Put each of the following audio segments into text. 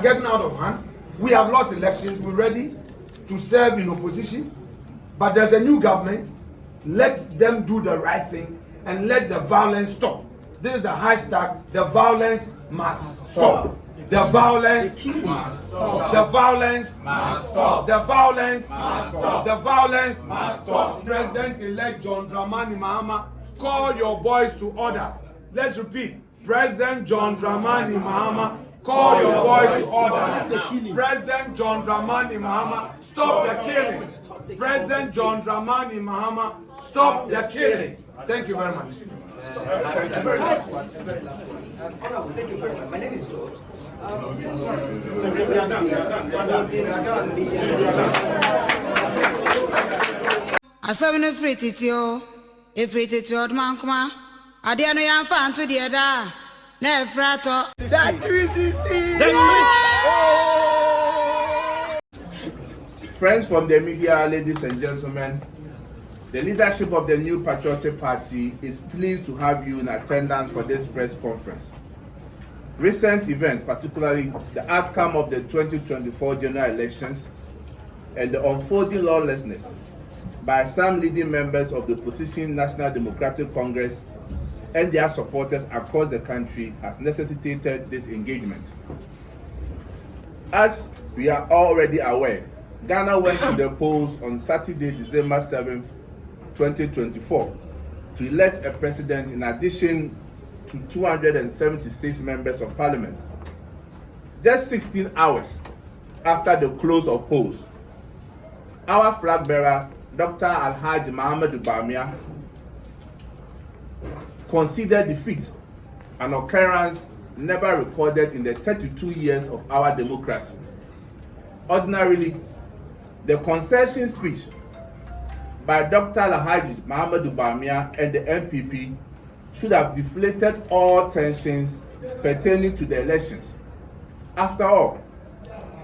Getting out of hand. We have lost elections. We're ready to serve in opposition, but there's a new government. Let them do the right thing and let the violence stop. This is the hashtag. The violence must stop. The violence must stop. The violence must stop. The violence must stop. The violence must stop. President-elect John Dramani Mahama, call your boys to order. Let's repeat. President John Dramani Mahama, call your boys to order. President John Dramani Mahama, stop the killing. President John Dramani Mahama, stop the killing. Thank you very much. Thank you very much. My name is George. Asabne free titio, e free titio man kuma. Ade no yan fa nto de da. Na efrato. That 360. Friends from the media, ladies and gentlemen, the leadership of the New Patriotic Party is pleased to have you in attendance for this press conference. Recent events, particularly the outcome of the 2024 general elections and the unfolding lawlessness by some leading members of the opposition National Democratic Congress and their supporters across the country, has necessitated this engagement. As we are already aware, Ghana went to the polls on Saturday, December 7th, 2024, to elect a president in addition to 276 members of parliament. Just 16 hours after the close of polls, our flag bearer, Dr. Alhaji Mahama Dubamia, conceded defeat, an occurrence never recorded in the 32 years of our democracy. Ordinarily, the concession speech by Dr. Alhaji Mahama Dubamia and the NPP should have deflated all tensions pertaining to the elections. After all,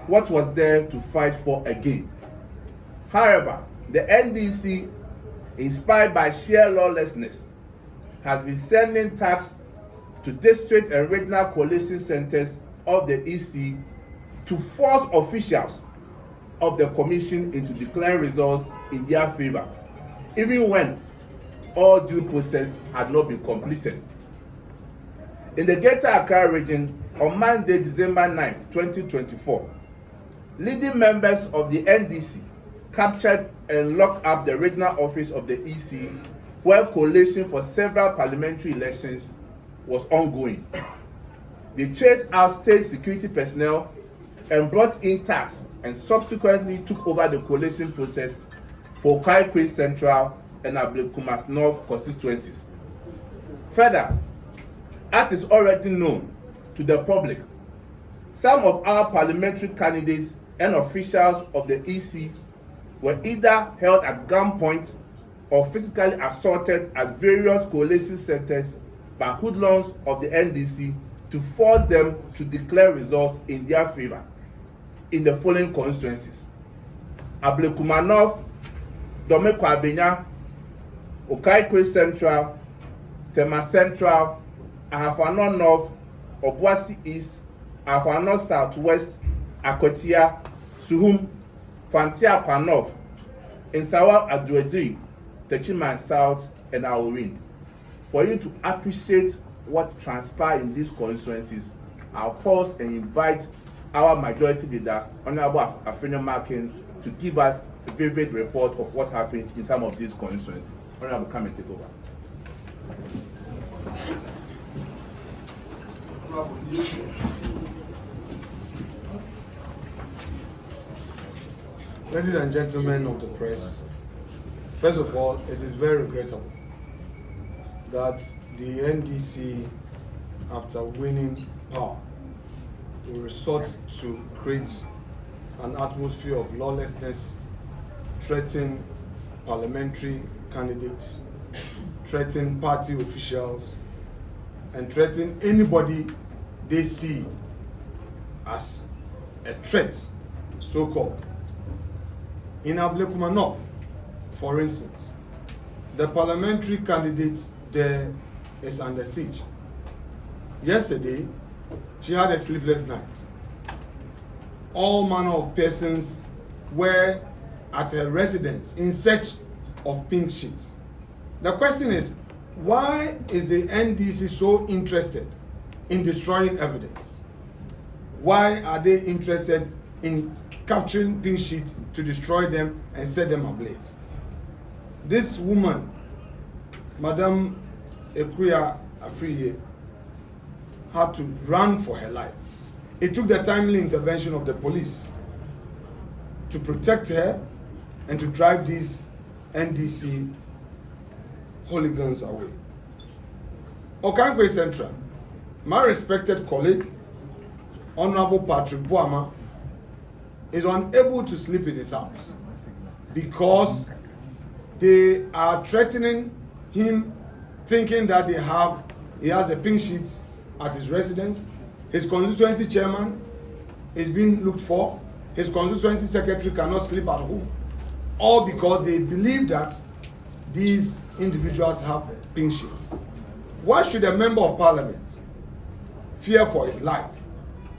what was there to fight for again? However, the NDC, inspired by sheer lawlessness, has been sending tax to district and regional coalition centers of the EC to force officials of the commission into declaring results in their favor, even when all due process had not been completed. In the Greater Accra region, on Monday, December 9, 2024, leading members of the NDC captured and locked up the regional office of the EC, where collation for several parliamentary elections was ongoing. They chased out state security personnel and brought in tax and subsequently took over the collation process for Kaikwe Central and Ablekumas North constituencies. Further, as is already known to the public, some of our parliamentary candidates and officials of the EC were either held at gunpoint or physically assaulted at various coalition centers by hoodlums of the NDC to force them to declare results in their favor in the following constituencies: Ablekuma North, Domeko Abenya, Okaikwe Central, Tema Central, Ahafano North, Obuasi East, Ahafano Southwest, Akotia, Suhum, Fantia North, Insawa Adwedri, Techiman South, and Aorin. For you to appreciate what transpired in these constituencies, I'll pause and invite our majority leader, Honorable Afrena Markin, to give us a vivid report of what happened in some of these constituencies. Honorable, come and take over. Ladies and gentlemen of the press, first of all, it is very regrettable that the NDC, after winning power, will resort to create an atmosphere of lawlessness, threaten parliamentary candidates, threaten party officials, and threaten anybody they see as a threat, so-called. In Ablekuma North, for instance, the parliamentary candidate there is under siege. Yesterday, she had a sleepless night. all manner of persons were at a residence in search of pink sheets. The question is, why is the NDC so interested in destroying evidence? Why are they interested in capturing pink sheets to destroy them and set them ablaze? This woman, Madam Ekuya Afriye, had to run for her life. It took the timely intervention of the police to protect her and to drive these NDC hooligans away. Okankwe Central, my respected colleague, Honorable Patrick Buama, is unable to sleep in his house because they are threatening him, thinking that he has a pink sheet at his residence. His constituency chairman is being looked for. His constituency secretary cannot sleep at home. All because they believe that these individuals have pink sheets. Why should a member of parliament fear for his life?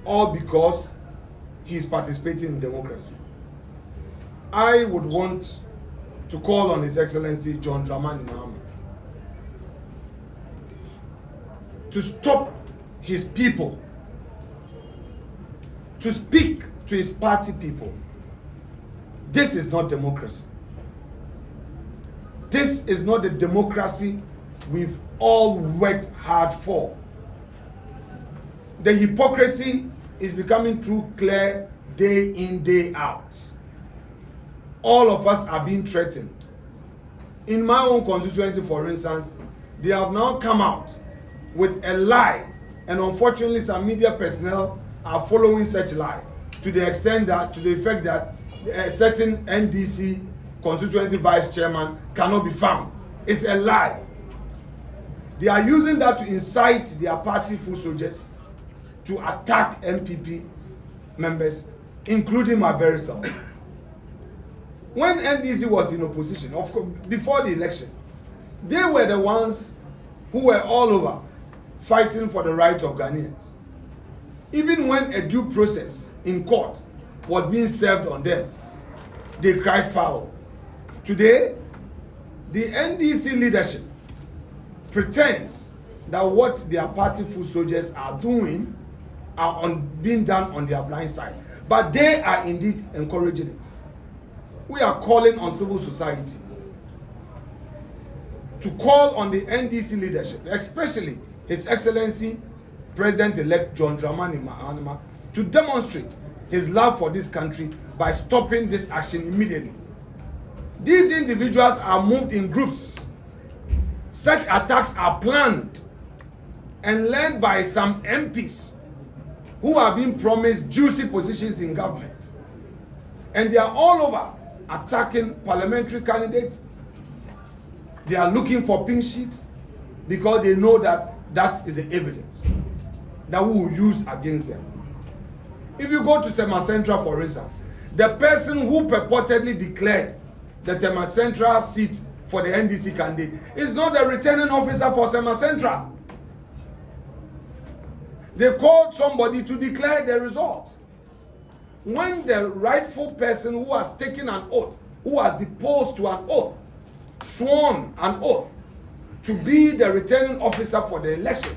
All because he is participating in democracy. I would want to call on His Excellency John Dramani Mahama to stop his people, to speak to his party people. This is not democracy. This is not the democracy we've all worked hard for. The hypocrisy is becoming too clear day in, day out. All of us are being threatened. In my own constituency, for instance, they have now come out with a lie, and unfortunately some media personnel are following such lie to the extent that, to the effect that a certain NDC constituency vice chairman cannot be found. It's a lie. They are using that to incite their party foot soldiers to attack NPP members, including my very self. When NDC was in opposition, of course, before the election, they were the ones who were all over fighting for the rights of Ghanaians. Even when a due process in court was being served on them, they cried foul. Today, the NDC leadership pretends that what their party foot soldiers are doing are being done on their blind side. But they are indeed encouraging it. We are calling on civil society to call on the NDC leadership, especially His Excellency President-elect John Dramani Mahama, to demonstrate his love for this country by stopping this action immediately. These individuals are moved in groups. Such attacks are planned and led by some MPs who have been promised juicy positions in government. And they are all over attacking parliamentary candidates. They are looking for pink sheets because they know that that is the evidence that we will use against them. If you go to Sema Central, for instance, the person who purportedly declared the Sema Central seat for the NDC candidate is not the returning officer for Sema Central. They called somebody to declare the result. When the rightful person who has taken an oath, who has deposed to an oath, sworn an oath to be the returning officer for the election,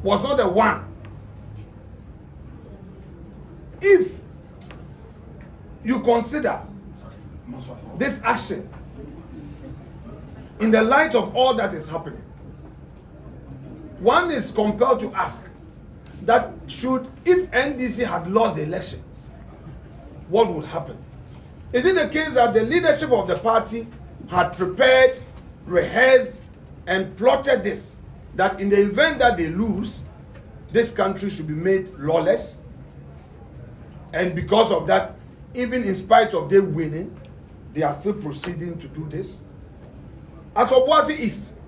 was not the one. If you consider this action in the light of all that is happening, one is compelled to ask that if NDC had lost the elections, what would happen? Is it the case that the leadership of the party had prepared, rehearsed, and plotted this, that in the event that they lose, this country should be made lawless, and because of that, even in spite of them winning, they are still proceeding to do this? At Obuasi East,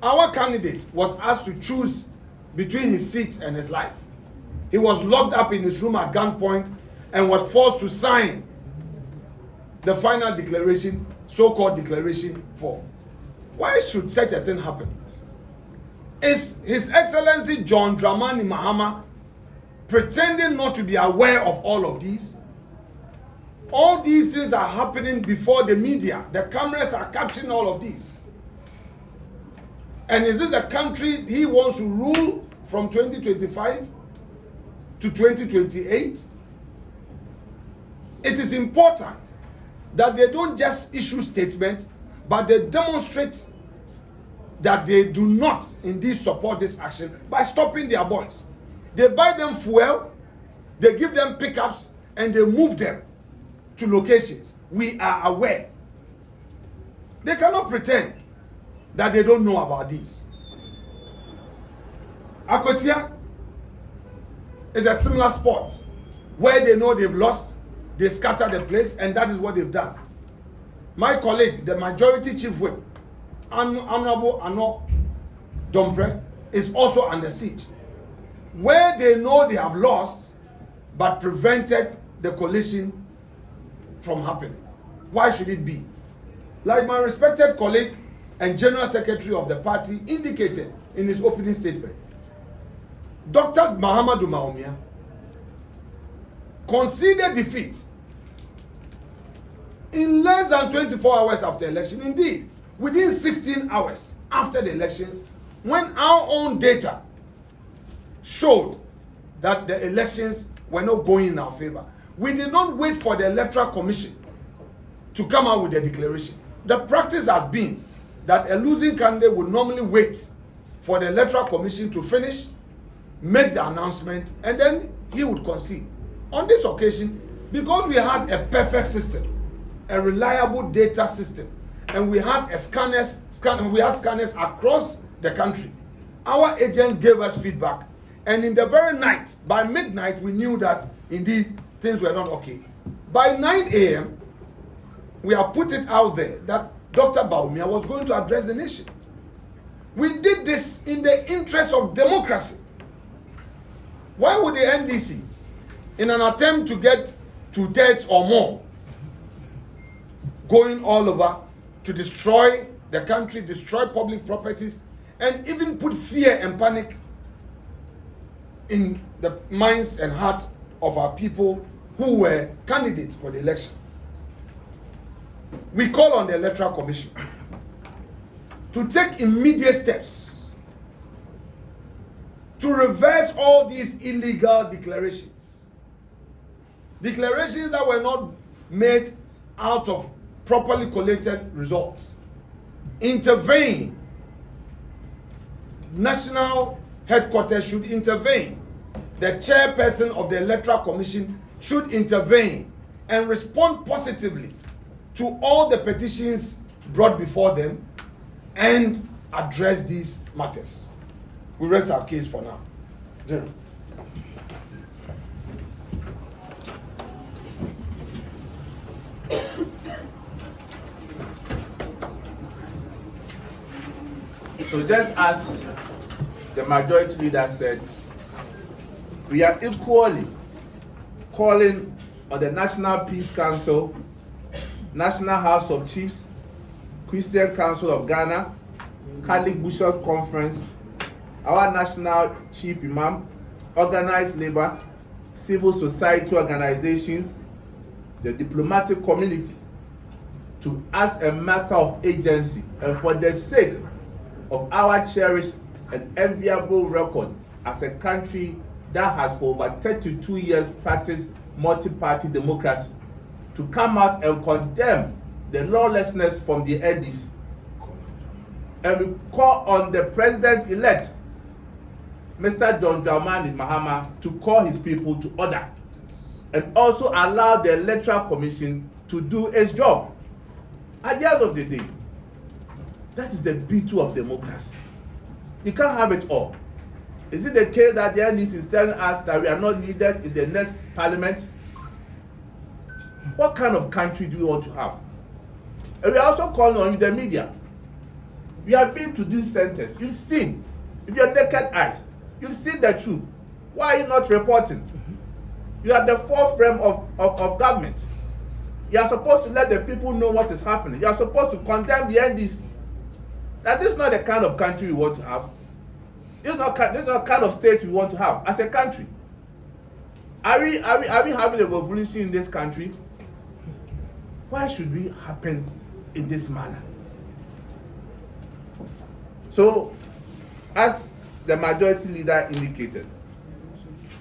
our candidate was asked to choose between his seat and his life. He was locked up in his room at gunpoint and was forced to sign the final declaration, so-called declaration 4. Why should such a thing happen? Is His Excellency John Dramani Mahama pretending not to be aware of all of these. All these things are happening before the media. The cameras are capturing all of these. And is this a country he wants to rule from 2025 to 2028? It is important that they don't just issue statements, but they demonstrate that they do not indeed support this action by stopping their boys. They buy them fuel, they give them pickups, and they move them to locations. We are aware. They cannot pretend that they don't know about this. Akotia is a similar spot where they know they've lost, they scatter the place, and that is what they've done. My colleague, the majority chief whip, Honorable Ano Dompre, is also under siege. Where they know they have lost, but prevented the coalition from happening. Why should it be? Like my respected colleague and General Secretary of the party indicated in his opening statement, Dr. Mahama Dumaumia conceded defeat in less than 24 hours after election. Indeed, within 16 hours after the elections, when our own data showed that the elections were not going in our favor. We did not wait for the Electoral Commission to come out with a declaration. The practice has been that a losing candidate would normally wait for the Electoral Commission to finish, make the announcement, and then he would concede. On this occasion, because we had a perfect system, a reliable data system, and we had scanners across the country, our agents gave us feedback, and in the very night, by midnight, we knew that indeed things were not okay. By 9 a.m., we have put it out there that Dr. Baumia was going to address the nation. We did this in the interest of democracy. Why would the NDC, in an attempt to get 2/3 or more, going all over to destroy the country, destroy public properties, and even put fear and panic in the minds and hearts of our people who were candidates for the election? We call on the Electoral Commission to take immediate steps to reverse all these illegal declarations. Declarations that were not made out of properly collated results. Intervene. National headquarters should intervene. The chairperson of the Electoral Commission should intervene and respond positively to all the petitions brought before them and address these matters. We rest our case for now. General. So just as the majority leader said, we are equally calling on the National Peace Council, National House of Chiefs, Christian Council of Ghana, Catholic Bishop Conference, our National Chief Imam, organized labor, civil society organizations, the diplomatic community, to, as a matter of agency and for the sake of our cherished and enviable record as a country that has for over 32 years practiced multi-party democracy, to come out and condemn the lawlessness from the NDC. And we call on the president-elect, Mr. John Dramani Mahama, to call his people to order and also allow the Electoral Commission to do its job. At the end of the day, that is the beauty of democracy. You can't have it all. Is it the case that the NDC is telling us that we are not needed in the next parliament? What kind of country do you want to have? And we are also calling on the media. We have been to these centers. You've seen, with your naked eyes, you've seen the truth. Why are you not reporting? You are the fourth frame of government. You are supposed to let the people know what is happening. You are supposed to condemn the NDC. Now, this is not the kind of country we want to have. This is not the kind of state we want to have as a country. Are we having a revolution in this country? Why should we happen in this manner? So, as the majority leader indicated,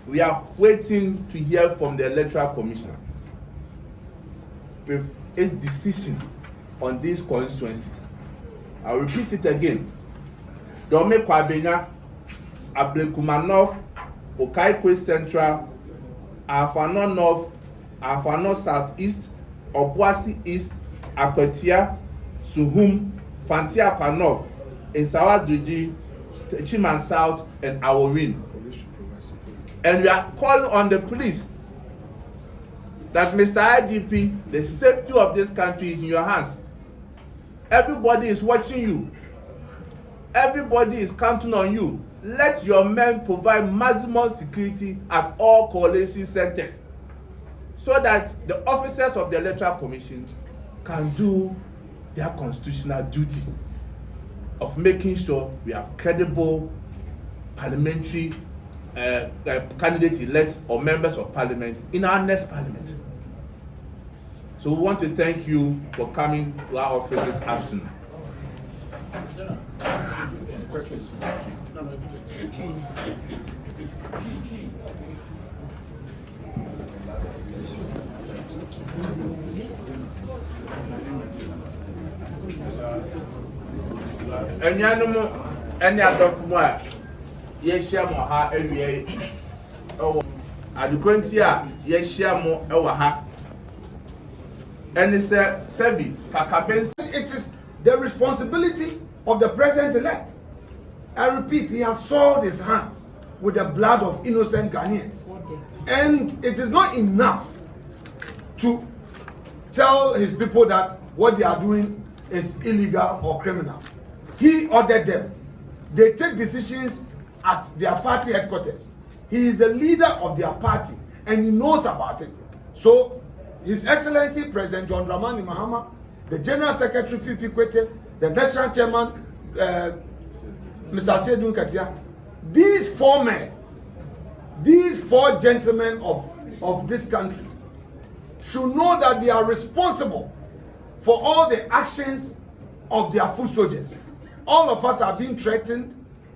we are waiting to hear from the Electoral Commissioner with its decision on these constituencies. I'll repeat it again. Dome Kwabenya, Ablekuma North, Okaikwe Central, Afano North, Afano Southeast, Obuasi East, Akwetia, Suhum, Fantiakwa North, Insawadriji, Chiman South, and Aworin. And we are calling on the police that Mr. IGP, the safety of this country is in your hands. Everybody is watching you. Everybody is counting on you. Let your men provide maximum security at all coalition centers so that the officers of the Electoral Commission can do their constitutional duty of making sure we have credible parliamentary candidate-elect or members of parliament in our next parliament. So we want to thank you for coming to our office this afternoon. Any other from where? Yes, Yamaha, every oh, Aduquentia, yes, Yamo, Ewaha. And it's a Sebi, Kakabens. It is the responsibility of the president-elect. I repeat, he has soiled his hands with the blood of innocent Ghanaians. And it is not enough to tell his people that what they are doing is illegal or criminal. He ordered them. They take decisions at their party headquarters. He is the leader of their party and he knows about it. So, His Excellency President John Dramani Mahama, the General Secretary Fifi Kwete, the National Chairman Mr. Sedun Katia, these four men, these four gentlemen of this country should know that they are responsible for all the actions of their foot soldiers. All of us are being threatened,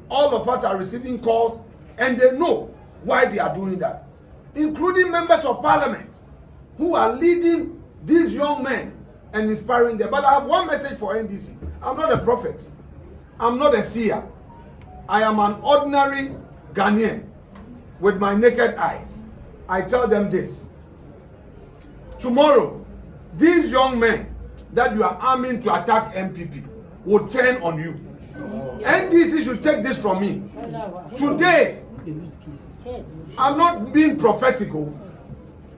all of us are receiving calls, and they know why they are doing that, including members of parliament who are leading these young men and inspiring them. But I have one message for NDC. I'm not a prophet. I'm not a seer. I am an ordinary Ghanaian with my naked eyes. I tell them this. Tomorrow, these young men that you are arming to attack NPP will turn on you. NDC should take this from me. Today, I'm not being prophetical.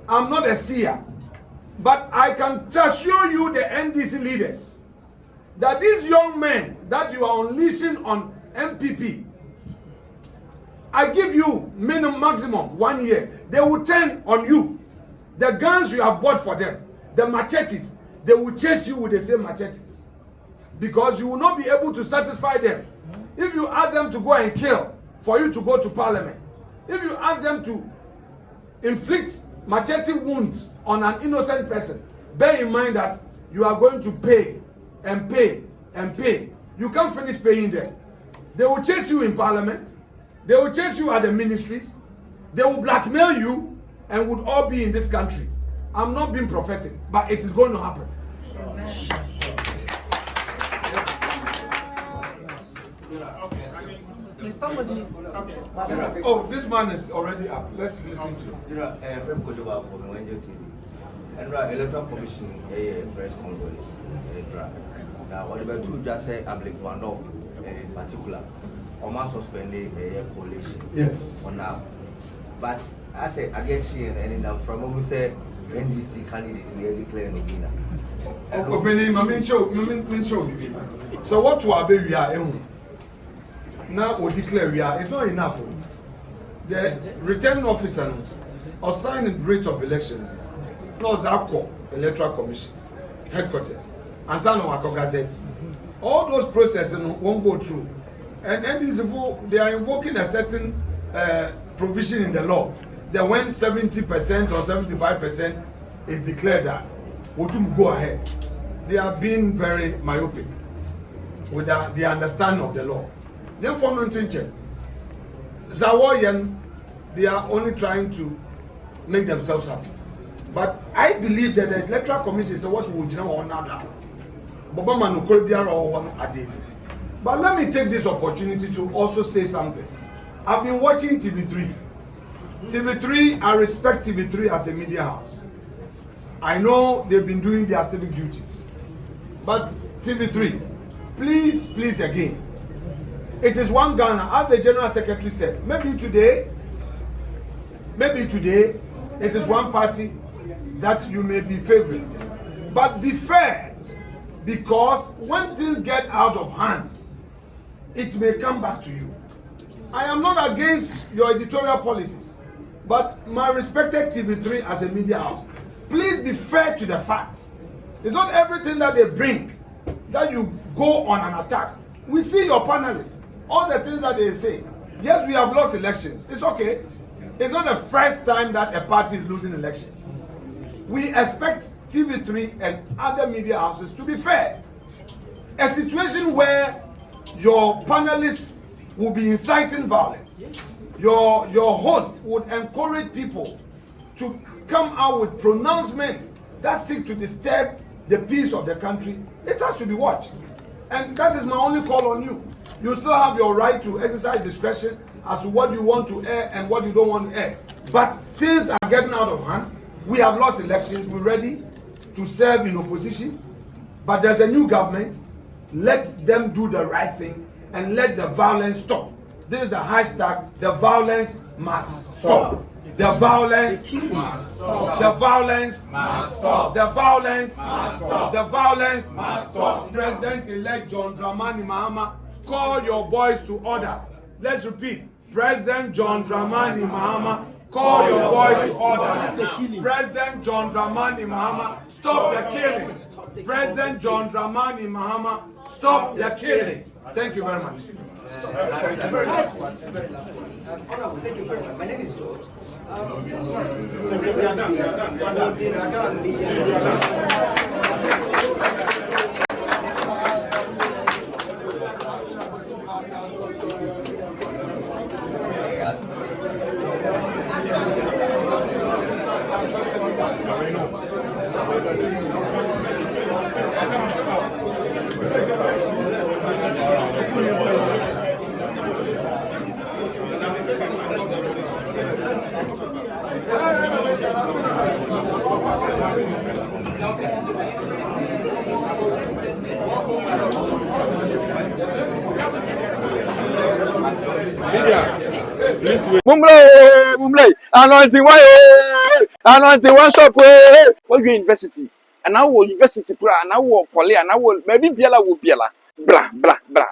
I'm not a seer. But I can assure you, the NDC leaders, that these young men that you are unleashing on NPP, I give you maximum 1 year. They will turn on you. The guns you have bought for them, the machetes, they will chase you with the same machetes. Because you will not be able to satisfy them. If you ask them to go and kill for you to go to parliament, if you ask them to inflict machete wounds on an innocent person, bear in mind that you are going to pay and pay and pay. You can't finish paying them. They will chase you in parliament. They will chase you at the ministries. They will blackmail you and would all be in this country. I'm not being prophetic, but it is going to happen. Somebody. Oh, this man is already up. Let's listen to him. From Kodoba from NJ TV. And Electoral Commission press conference. Now, whatever two just say, I believe one of in particular, or man suspended a coalition. Yes. For now. But I say, I get here and then from when we say NDC candidate, we are declaring a winner. So what to obey we are now we declare we are, it's not enough. The returning officer assigned rate of elections, no Zako Electoral Commission headquarters, and San Wako Gazette. All those processes won't go through. And NDC, they are invoking a certain provision in the law then when 70% or 75% is declared that we to go ahead, they are being very myopic with the understanding of the law. Then for non-tension, Zawayan, they are only trying to make themselves happy. But I believe that the electoral commission is what we will on another. But let me take this opportunity to also say something. I've been watching TV3. TV3, I respect TV3 as a media house. I know they've been doing their civic duties. But TV3, please again. It is one Ghana, as the General Secretary said. Maybe today, it is one party that you may be favoring. But be fair, because when things get out of hand, it may come back to you. I am not against your editorial policies, but my respected TV3 as a media house, please be fair to the facts. It's not everything that they bring that you go on an attack. We see your panelists, all the things that they say. Yes, we have lost elections. It's okay. It's not the first time that a party is losing elections. We expect TV3 and other media houses to be fair. A situation where your panelists will be inciting violence, your host would encourage people to come out with pronouncements that seek to disturb the peace of the country, it has to be watched. And that is my only call on you. You still have your right to exercise discretion as to what you want to air and what you don't want to air. But things are getting out of hand. We have lost elections. We're ready to serve in opposition. But there's a new government. Let them do the right thing and let the violence stop. This is the hashtag, the violence must stop. The violence must stop. The violence must stop. The violence must stop. The violence must stop. President-elect John Dramani Mahama, call your boys to order. Let's repeat. President John Dramani Mahama, call your boys to order. President John Dramani Mahama, stop the killing. President John Dramani Mahama, stop the killing. Thank you very much. Thank you very much. Honorable, thank you very much. My name is George. Mumble, anointing one shop. What you university? And I will university and I will poly and I will maybe Biela will Biela. Blah,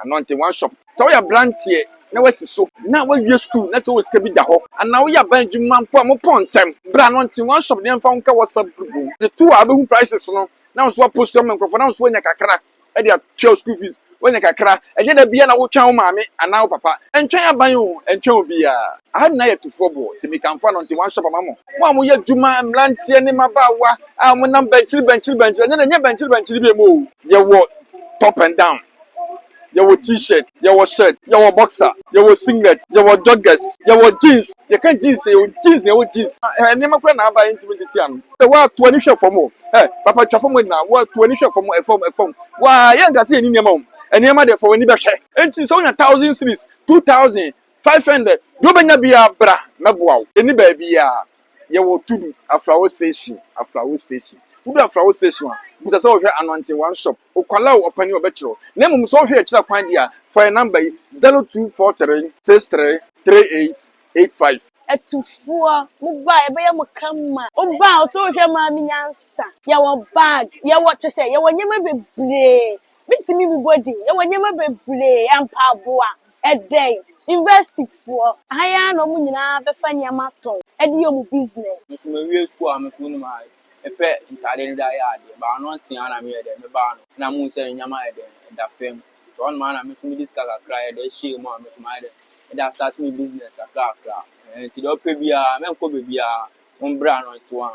anointing one shop. So we are blunt here. Now what's so? Now when you school, that's always can be the hole. And now we are Benjamin Pom time. Blah, anointing one shop. Then found was up. The 2 album prices, no. Now it's what post them and for now when you can crack. And their child school fees. When you can crack, and yet be an old child, mammy, and now papa, and try by you, and chill be I had night to football to make fun until one shop, mamma. One will yet do my lanty and in my bawa. I'm a number children, and then a bench to be moved. You walk top and down. Your t-shirt, your shirt, your boxer, your singlet, your joggers, your jeans. You can't jeans, your jeans. And never can have an intimidation. The world 20 shop for more. Hey, Papa Chaffam now, what 20 shop for more, a phone. Why, I ain't got any minimum. And you might for any back. And it's only 1,000 cities, 2,500. You may not be a bra, Mabuau. Any baby, you will do a flower station. Who do a flower station? Because I saw here anointing one shop. O Kalau open your bachelor. Name so here to find here for a number 0243 63 3885. Etufua muba ebe ya mukama oba so hwe ma mi nyansa ya wo bag ya what to say ya wo nyema bebre bitimi bi body ya wo nyema bebre ampa aboa edey invest for aya no mu nyina be fa nyama ton edi yo mu business if me we school am funu ma epe ntade nda ya ade ba no tia na me ede me ba no na mu se nyama ede da fam so on ma na me sumi diska ka cry ede she mu am sumi ede ɛda start me business kakra nti deɛ ɔpɛ biara mɛnkɔ baabiara mombra anointing one